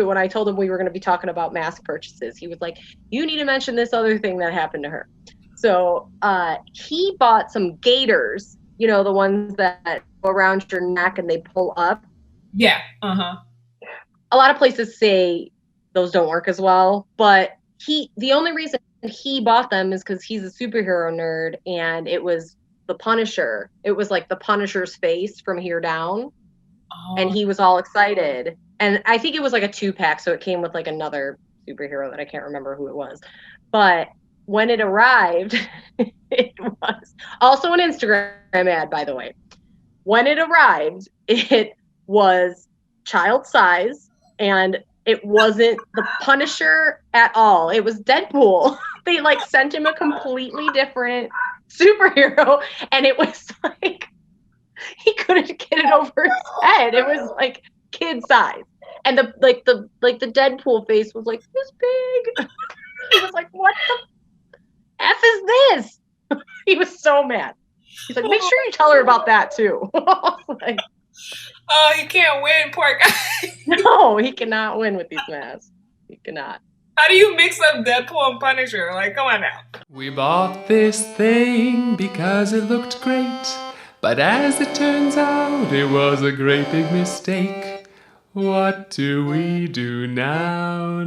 when I told him we were going to be talking about mask purchases. He was like, you need to mention this other thing that happened to her. So he bought some gaiters, the ones that go around your neck and they pull up. Yeah. Uh-huh. A lot of places say those don't work as well, but the only reason he bought them is because he's a superhero nerd, and it was the Punisher. It was like the Punisher's face from here down, and Oh, he was all excited. And I think it was like a 2-pack, so it came with like another superhero that I can't remember who it was. But when it arrived, it was also an Instagram ad, by the way. When it arrived, it was child size, and it wasn't the Punisher at all. It was Deadpool. They like sent him a completely different superhero, and it was like he couldn't get it over his head. It was like kid size. And the Deadpool face was like this big. He was like, what the F is this? He was so mad. He's like, make sure you tell her about that too. Like, oh, he can't win, poor guy. no, he cannot win with these masks. He cannot. How do you mix up Deadpool and Punisher? Like, come on now. We bought this thing because it looked great, but as it turns out, it was a great big mistake. What do we do now?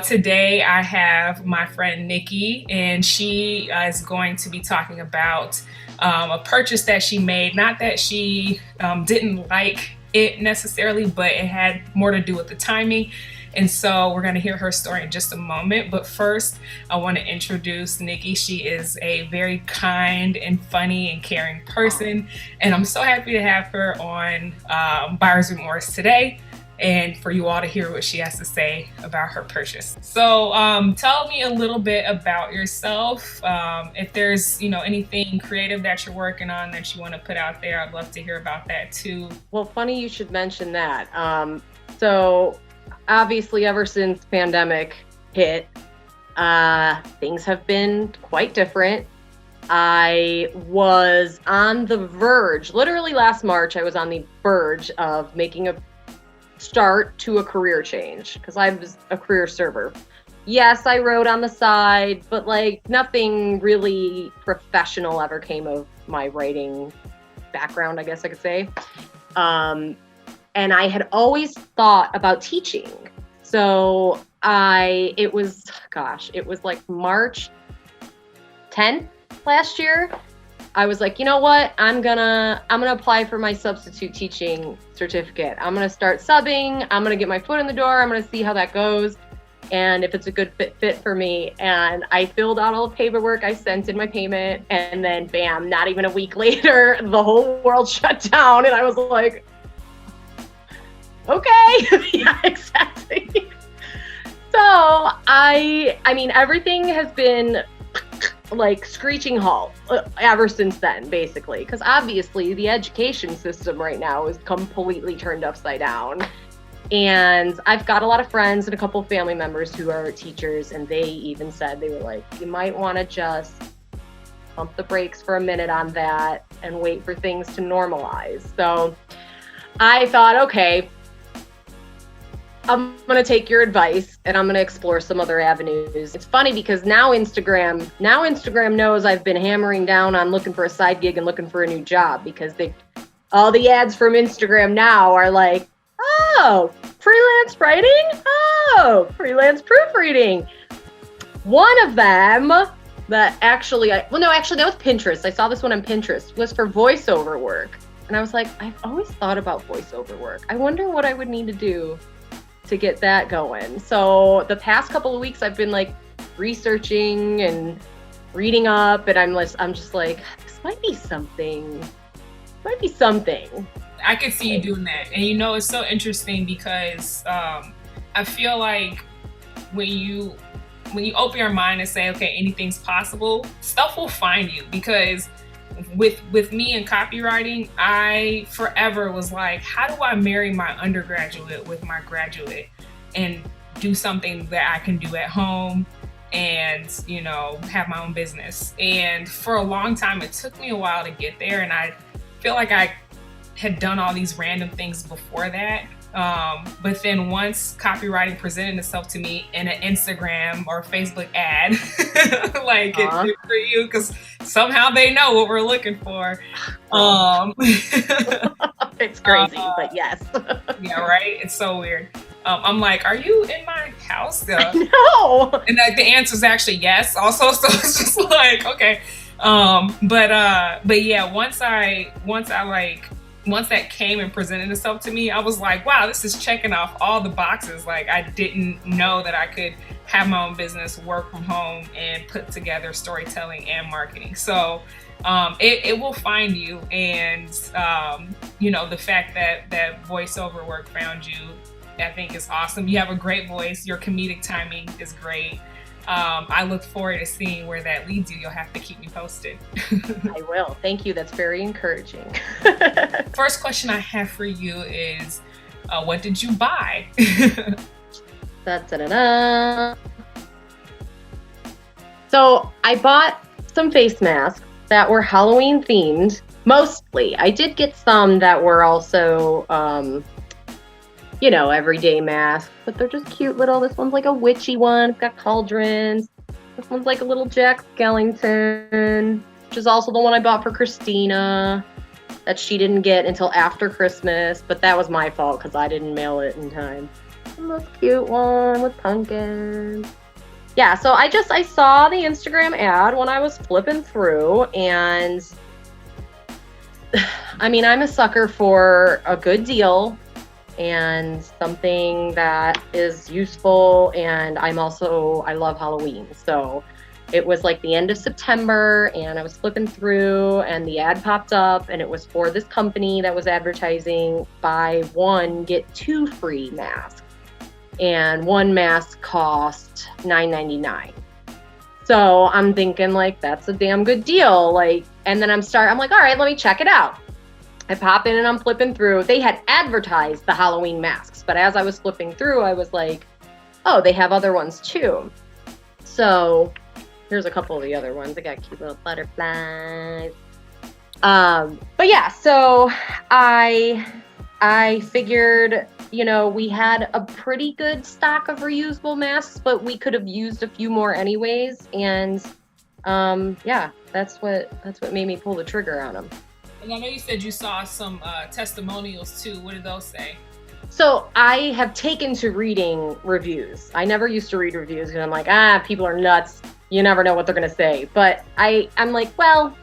Today I have my friend Nikki, and she is going to be talking about a purchase that she made. Not that she didn't like it necessarily, but it had more to do with the timing. And so we're going to hear her story in just a moment. But first, I want to introduce Nikki. She is a very kind and funny and caring person. And I'm so happy to have her on Buyer's Remorse today, and for you all to hear what she has to say about her purchase. So tell me a little bit about yourself. If there's anything creative that you're working on that you want to put out there, I'd love to hear about that too. Well, funny you should mention that. So obviously ever since pandemic hit, things have been quite different. I was on the verge, literally last March, I was on the verge of making a start to a career change, because I was a career server. Yes, I wrote on the side, but like nothing really professional ever came of my writing background, I guess I could say. And I had always thought about teaching. So it was like March 10th last year. I was like, you know what? I'm gonna apply for my substitute teaching certificate. I'm gonna start subbing. I'm gonna get my foot in the door. I'm gonna see how that goes, and if it's a good fit for me. And I filled out all the paperwork. I sent in my payment, and then bam! Not even a week later, the whole world shut down, and I was like, okay, yeah, exactly. So I mean, everything has been like screeching halt ever since then, basically, because obviously the education system right now is completely turned upside down. And I've got a lot of friends and a couple of family members who are teachers, and they even said, they were like, you might want to just pump the brakes for a minute on that and wait for things to normalize. So I thought, okay, I'm going to take your advice and I'm going to explore some other avenues. It's funny because now Instagram knows I've been hammering down on looking for a side gig and looking for a new job, because all the ads from Instagram now are like, oh, freelance writing? Oh, freelance proofreading. One of them that that was Pinterest. I saw this one on Pinterest, was for voiceover work. And I was like, I've always thought about voiceover work. I wonder what I would need to do to get that going. So the past couple of weeks I've been like researching and reading up, and I'm just like, this might be something. I could see you doing that. And it's so interesting because I feel like when you open your mind and say, okay, anything's possible, stuff will find you. Because with me in copywriting, I forever was like, how do I marry my undergraduate with my graduate and do something that I can do at home and, have my own business? And for a long time, it took me a while to get there. And I feel like I had done all these random things before that. But then once copywriting presented itself to me in an Instagram or Facebook ad, like it's good for you because somehow they know what we're looking for. It's crazy, but yes. Yeah, right? It's so weird. I'm like, are you in my house? No. And the answer is actually yes also. So it's just like, okay. But yeah, once that came and presented itself to me, I was like, wow, this is checking off all the boxes. Like, I didn't know that I could have my own business, work from home, and put together storytelling and marketing. So it will find you. And, the fact that voiceover work found you, I think is awesome. You have a great voice. Your comedic timing is great. I look forward to seeing where that leads you. You'll have to keep me posted. I will. Thank you. That's very encouraging. First question I have for you is, what did you buy? Da-da-da-da. So I bought some face masks that were Halloween themed, mostly. I did get some that were also, everyday masks, but they're just cute little. This one's like a witchy one. It's got cauldrons. This one's like a little Jack Skellington, which is also the one I bought for Christina that she didn't get until after Christmas, but that was my fault because I didn't mail it in time. And this cute one with pumpkins. Yeah, so I saw the Instagram ad when I was flipping through, and I mean, I'm a sucker for a good deal and something that is useful, and I love Halloween. So it was like the end of September, and I was flipping through, and the ad popped up, and it was for this company that was advertising buy one, get two free masks. And one mask cost $9.99. So I'm thinking, like, that's a damn good deal. Like, and then I'm like, all right, let me check it out. I pop in and I'm flipping through. They had advertised the Halloween masks, but as I was flipping through, I was like, oh, they have other ones too. So here's a couple of the other ones. I got cute little butterflies. But yeah, so I figured, we had a pretty good stock of reusable masks, but we could have used a few more anyways. And that's what made me pull the trigger on them. And I know you said you saw some testimonials too. What did those say? So I have taken to reading reviews. I never used to read reviews because I'm like, people are nuts. You never know what they're going to say. But I'm like, well,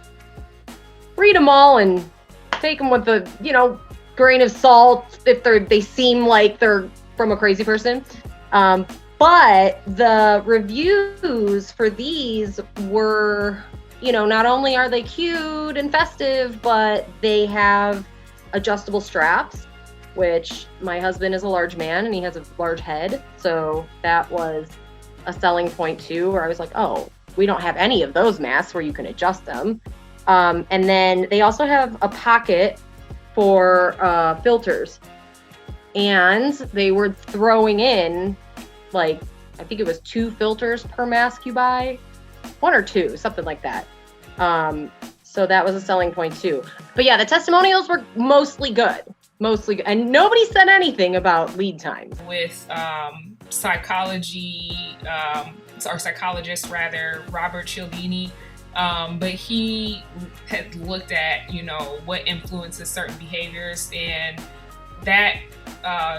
read them all and take them with a, grain of salt if they seem like they're from a crazy person. But the reviews for these were, not only are they cute and festive, but they have adjustable straps, which my husband is a large man and he has a large head. So that was a selling point too, where I was like, oh, we don't have any of those masks where you can adjust them. And then they also have a pocket for filters. And they were throwing in, like, I think it was 2 filters per mask you buy. 1 or 2, something like that. So that was a selling point too. But yeah, the testimonials were mostly good. And nobody said anything about lead time. With psychologist Robert Cialdini, but he had looked at, what influences certain behaviors, and that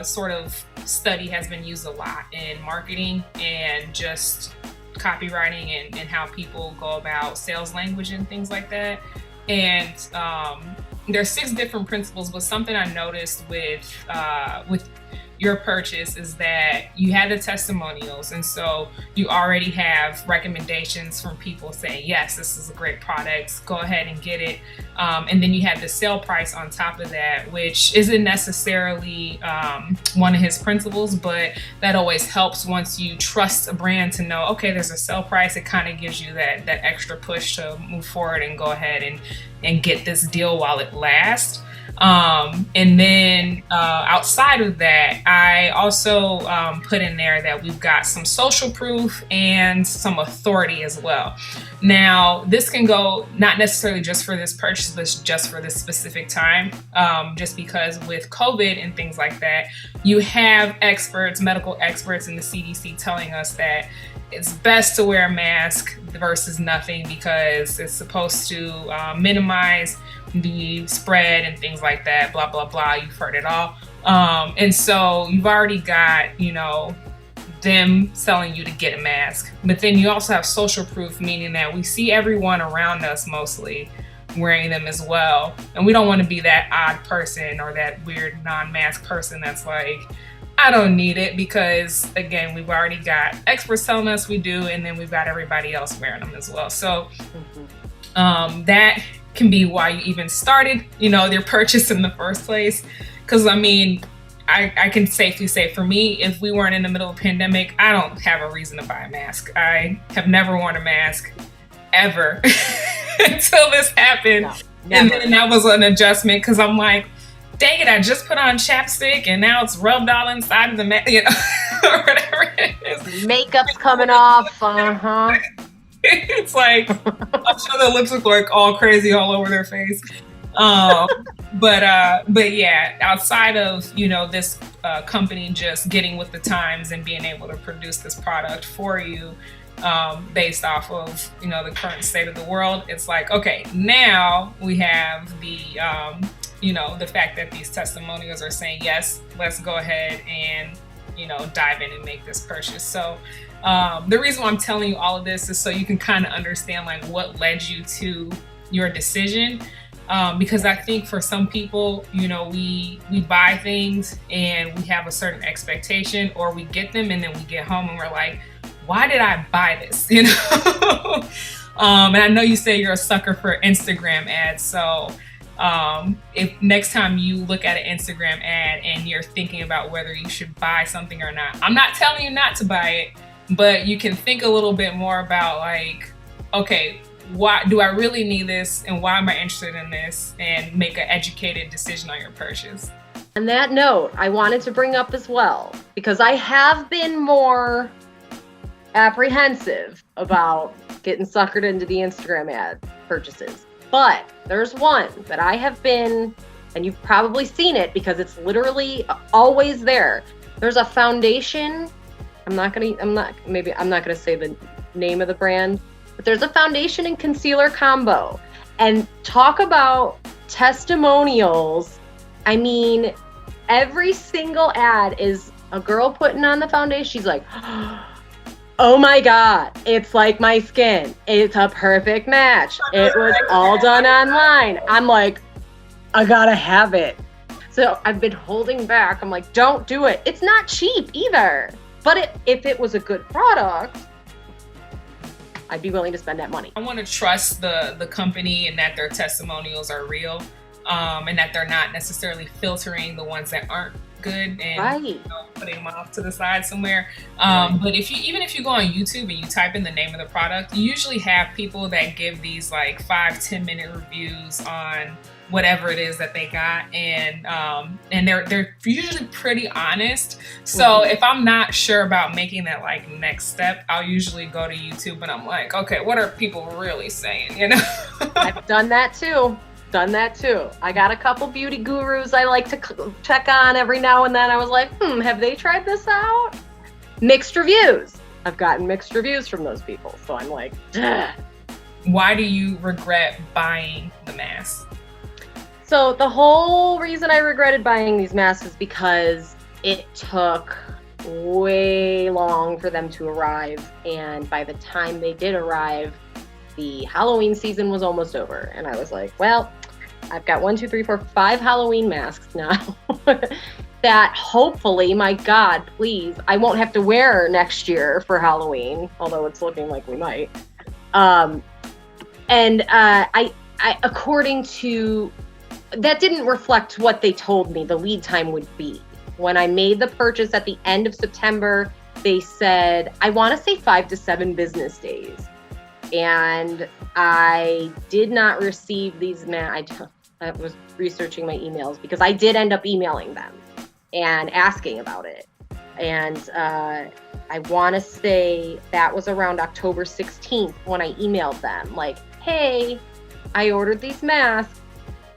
sort of study has been used a lot in marketing and just copywriting and how people go about sales language and things like that. And there's 6 different principles, but something I noticed with your purchase is that you had the testimonials, and so you already have recommendations from people saying, yes, this is a great product, go ahead and get it. And then you had the sale price on top of that, which isn't necessarily one of his principles, but that always helps once you trust a brand to know, okay, there's a sale price. It kind of gives you that extra push to move forward and go ahead and get this deal while it lasts. And then outside of that, I also put in there that we've got some social proof and some authority as well. Now, this can go not necessarily just for this purchase, but just for this specific time. Just because with COVID and things like that, you have experts, medical experts in the CDC telling us that it's best to wear a mask versus nothing because it's supposed to minimize the spread and things like that, blah, blah, blah. You've heard it all. And so you've already got, them telling you to get a mask. But then you also have social proof, meaning that we see everyone around us mostly wearing them as well. And we don't want to be that odd person or that weird non-mask person that's like, I don't need it, because again, we've already got experts telling us we do, and then we've got everybody else wearing them as well. So that can be why you even started, their purchase in the first place. Because I can safely say for me, if we weren't in the middle of a pandemic, I don't have a reason to buy a mask. I have never worn a mask ever until this happened. No, and then that was an adjustment because I'm like, dang it, I just put on chapstick and now it's rubbed all inside of the mask, or whatever it is. Makeup's coming off. It's like, I'm sure their lips look like all crazy all over their face. But yeah, outside of, this company just getting with the times and being able to produce this product for you, based off of, the current state of the world, it's like, okay, now we have the, the fact that these testimonials are saying, yes, let's go ahead and, dive in and make this purchase. So the reason why I'm telling you all of this is so you can kind of understand like what led you to your decision. Because I think for some people, we buy things and we have a certain expectation, or we get them and then we get home and we're like, why did I buy this? And I know you say you're a sucker for Instagram ads. So if next time you look at an Instagram ad and you're thinking about whether you should buy something or not, I'm not telling you not to buy it, but you can think a little bit more about like, okay, why do I really need this, and why am I interested in this, and make an educated decision on your purchase. On that note, I wanted to bring up as well, because I have been more apprehensive about getting suckered into the Instagram ad purchases. But there's one that I have been, and you've probably seen it because it's literally always there. There's a foundation. I'm not gonna say the name of the brand, but there's a foundation and concealer combo. And talk about testimonials. I mean, every single ad is a girl putting on the foundation. She's like, oh my God, it's like my skin. It's a perfect match. It was all done online. I'm like, I gotta have it. So I've been holding back. I'm like, don't do it. It's not cheap either. But if it was a good product, I'd be willing to spend that money. I want to trust the company and that their testimonials are real, and that they're not necessarily filtering the ones that aren't good and putting them off to the side somewhere. But even if you go on YouTube and you type in the name of the product, you usually have people that give these like 5-10 minute reviews on whatever it is that they got, and they're usually pretty honest. So if I'm not sure about making that like next step, I'll usually go to YouTube and I'm like, okay, what are people really saying? I've done that too. I got a couple beauty gurus I like to check on every now and then. I was like, have they tried this out? Mixed reviews. I've gotten mixed reviews from those people. So I'm like, duh. Why do you regret buying the mask? So the whole reason I regretted buying these masks is because it took way long for them to arrive. And by the time they did arrive, the Halloween season was almost over. And I was like, well, I've got 5 Halloween masks now that hopefully, my God, please, I won't have to wear next year for Halloween, although it's looking like we might. I according to, that didn't reflect what they told me the lead time would be. When I made the purchase at the end of September, they said, I want to say 5 to 7 business days. And I did not receive these I was researching my emails because I did end up emailing them and asking about it. And I want to say that was around October 16th when I emailed them like, hey, I ordered these masks.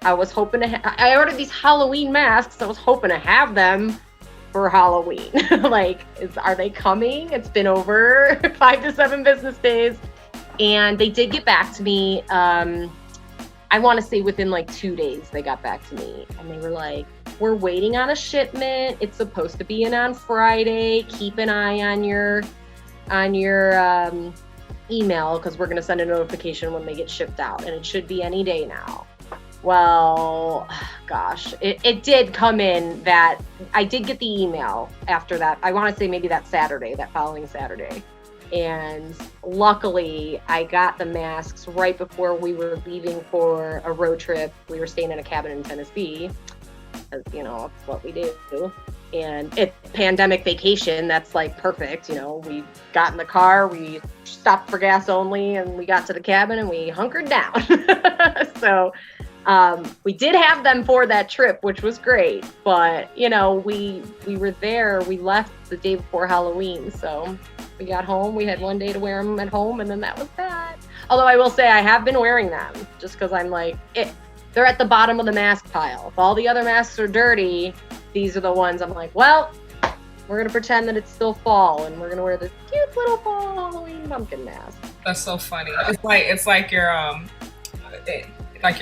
I was hoping to, I ordered these Halloween masks. I was hoping to have them for Halloween. Like, are they coming? It's been over 5 to 7 business days. And they did get back to me. I want to say within like 2 days, they got back to me and they were like, we're waiting on a shipment. It's supposed to be in on Friday. Keep an eye on your email because we're going to send a notification when they get shipped out, and it should be any day now. Well, gosh, it did come in that I did get the email after that. I want to say maybe that following Saturday. And luckily, I got the masks right before we were leaving for a road trip. We were staying in a cabin in Tennessee, because, you know, it's what we do. And it's pandemic vacation, that's like perfect. You know, we got in the car, we stopped for gas only, and we got to the cabin and we hunkered down. So we did have them for that trip, which was great. But, you know, we were there, we left the day before Halloween. So we got home, we had one day to wear them at home, and then that was that. Although I will say I have been wearing them just because I'm like, they're at the bottom of the mask pile. If all the other masks are dirty, these are the ones I'm like, well, we're going to pretend that it's still fall and we're going to wear this cute little fall Halloween pumpkin mask. That's so funny. It's like your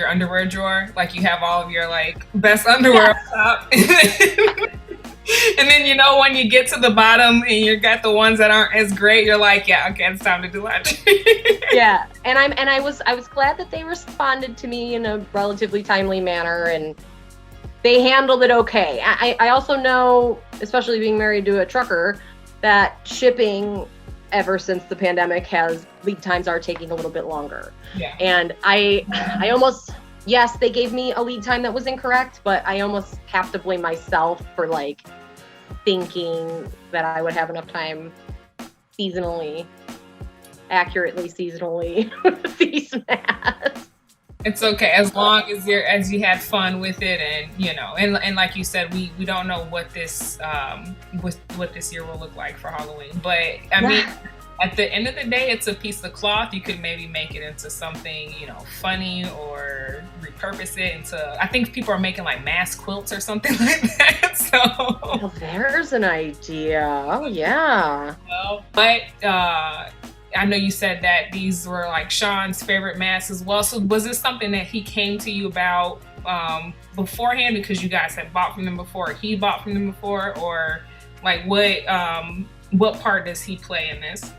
underwear drawer. Like you have all of your like best underwear up top. And then, you know, when you get to the bottom and you got the ones that aren't as great, you're like, yeah, okay, it's time to do laundry. Yeah. And I was glad that they responded to me in a relatively timely manner, and they handled it okay. I also know, especially being married to a trucker, that shipping ever since the pandemic lead times are taking a little bit longer. Yeah. And I almost, yes, they gave me a lead time that was incorrect, but I almost have to blame myself for like thinking that I would have enough time accurately seasonally with these masks. It's okay as long as you had fun with it, and you know, and like you said, we don't know what this what this year will look like for Halloween. But I mean, at the end of the day, it's a piece of cloth. You could maybe make it into something, you know, funny, or repurpose it into. I think people are making like mask quilts or something like that. So well, there's an idea. Oh yeah. Well, but I know you said that these were like Sean's favorite masks as well. So was this something that he came to you about beforehand because you guys had bought from them before, or he bought from them before, or like what part does he play in this?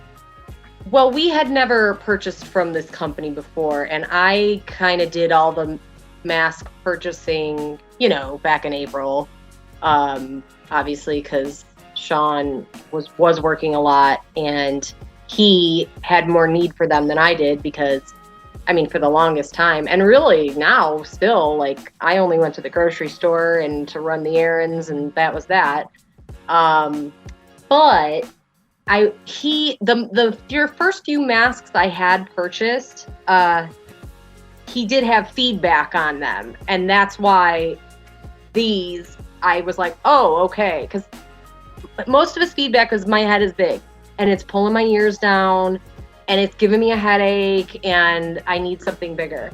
Well, we had never purchased from this company before, and I kind of did all the mask purchasing, you know, back in April, obviously because Sean was working a lot, and he had more need for them than I did because, I mean, for the longest time, and really now still, like, I only went to the grocery store and to run the errands, and that was that. But your first few masks I had purchased, he did have feedback on them, and that's why these, I was like, oh, okay, because most of his feedback was my head is big, and it's pulling my ears down, and it's giving me a headache, and I need something bigger.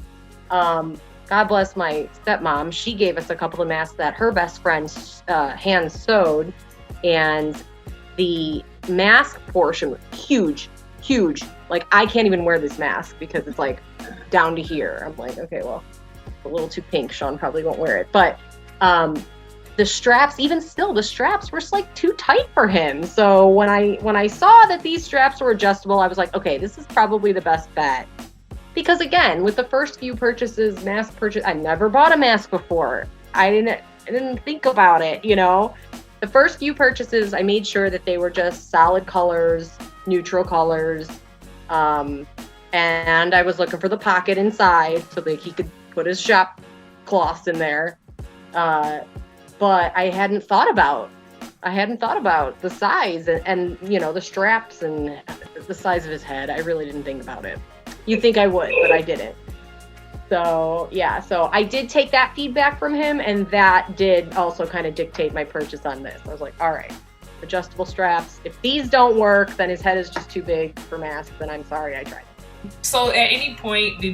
God bless my stepmom. She gave us a couple of masks that her best friend hand sewed, and the mask portion was huge. Like, I can't even wear this mask because it's like down to here. I'm like, okay, well, it's a little too pink. Sean probably won't wear it. But the straps, even still, the straps were just like too tight for him. So when I saw that these straps were adjustable, I was like, okay, this is probably the best bet. Because again, with the first few mask purchase, I never bought a mask before. I didn't think about it, you know. The first few purchases, I made sure that they were just solid colors, neutral colors, and I was looking for the pocket inside so that he could put his shop cloths in there. But I hadn't thought about the size and you know, the straps and the size of his head. I really didn't think about it. You'd think I would, but I didn't. So yeah, so I did take that feedback from him, and that did also kind of dictate my purchase on this. I was like, all right, adjustable straps. If these don't work, then his head is just too big for masks, and I'm sorry I tried. So at any point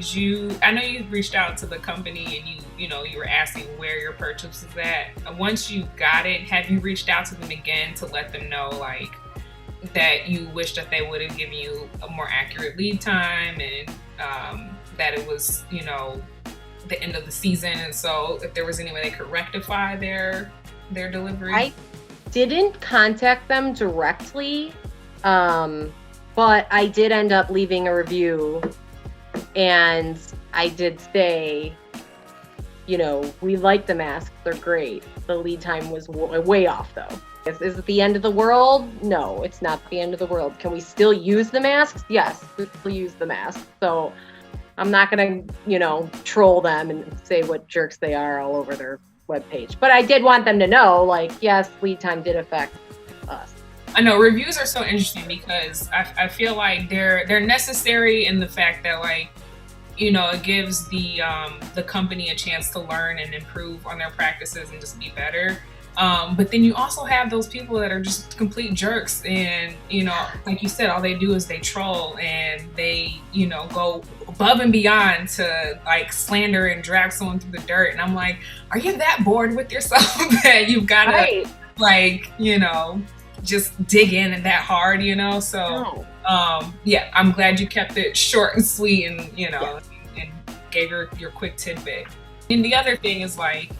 I know you reached out to the company and you were asking where your purchase was at. Once you got it, have you reached out to them again to let them know like that you wish that they would have given you a more accurate lead time and that it was, the end of the season, and so if there was any way they could rectify their delivery? I didn't contact them directly, but I did end up leaving a review, and I did say, we like the masks, they're great. The lead time was way off though. Is it the end of the world? No, it's not the end of the world. Can we still use the masks? Yes, we still use the masks. So I'm not going to, troll them and say what jerks they are all over their webpage. But I did want them to know, like, yes, lead time did affect us. I know reviews are so interesting because I feel like they're necessary in the fact that, like, it gives the company a chance to learn and improve on their practices and just be better. But then you also have those people that are just complete jerks, and like you said, all they do is they troll and they go above and beyond to like slander and drag someone through the dirt. And I'm like, are you that bored with yourself that you've got to like just dig in and that hard, so yeah, I'm glad you kept it short and sweet and and gave your quick tidbit. And the other thing is like,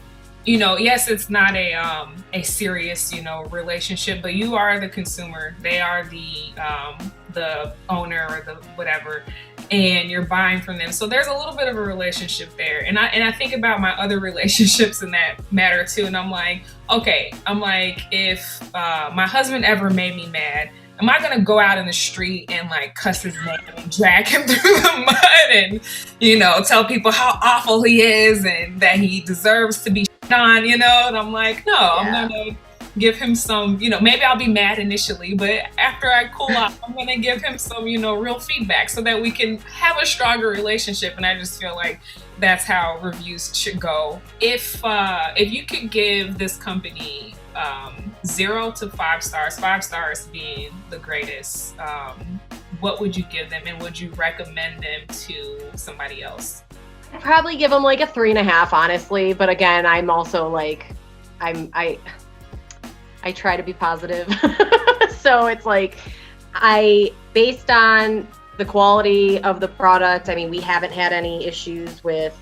yes, it's not a serious, relationship, but you are the consumer. They are the owner or the whatever, and you're buying from them. So there's a little bit of a relationship there. And I think about my other relationships in that matter too. And I'm like, okay, if my husband ever made me mad, am I gonna go out in the street and like cuss his name and drag him through the mud and, tell people how awful he is and that he deserves to be on, and I'm like, no, yeah. I'm gonna give him some, maybe I'll be mad initially, but after I cool off, I'm gonna give him some, real feedback so that we can have a stronger relationship. And I just feel like that's how reviews should go. If you could give this company 0 to 5 stars, 5 stars being the greatest, what would you give them, and would you recommend them to somebody else? I'd probably give them like a 3.5, honestly. But again, I'm also like, I try to be positive. So it's like, based on the quality of the product, I mean, we haven't had any issues with,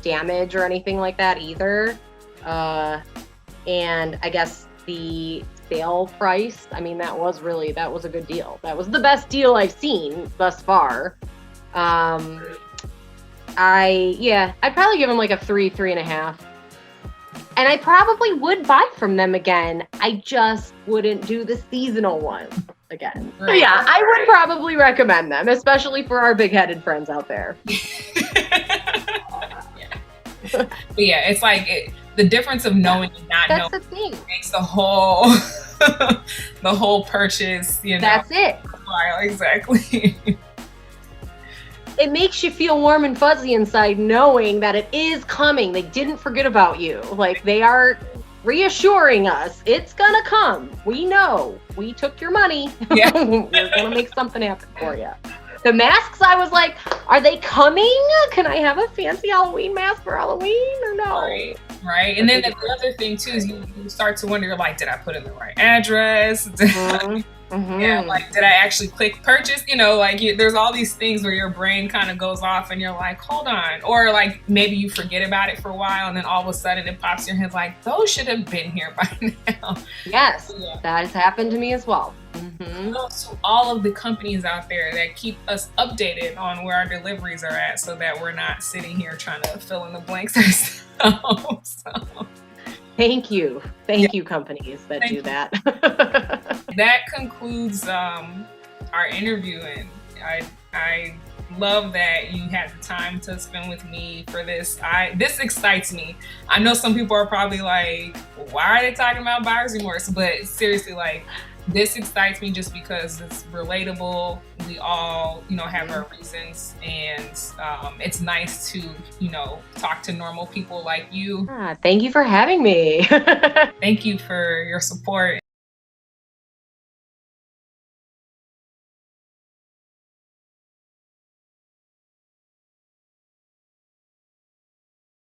damage or anything like that either. And I guess the sale price, I mean, that was a good deal. That was the best deal I've seen thus far. I'd probably give them like a 3.5. And I probably would buy from them again. I just wouldn't do the seasonal one again. Right. So yeah, I would probably recommend them, especially for our big-headed friends out there. But yeah, it's like the difference of knowing and not knowing. That's the thing. Makes the whole purchase, That's it. Exactly. It makes you feel warm and fuzzy inside knowing that it is coming. They didn't forget about you. Like, they are reassuring us it's gonna come. We know. We took your money. Yeah. We're gonna make something happen for you. The masks, I was like, are they coming? Can I have a fancy Halloween mask for Halloween or no? Right. And then the other thing too is you start to wonder, you're like, did I put in the right address? Mm-hmm. Yeah, like, did I actually click purchase? There's all these things where your brain kind of goes off and you're like, hold on. Or like maybe you forget about it for a while and then all of a sudden it pops in your head like, those should have been here by now. Yes, that has happened to me as well. Mm-hmm. So all of the companies out there that keep us updated on where our deliveries are at so that we're not sitting here trying to fill in the blanks ourselves. Thank you. Thank you, companies that do that. That concludes our interview, and I love that you had the time to spend with me for this. This excites me. I know some people are probably like, why are they talking about buyer's remorse? But seriously, like, this excites me just because it's relatable. we all, have our reasons, and it's nice to, talk to normal people like you. Thank you for having me. Thank you for your support.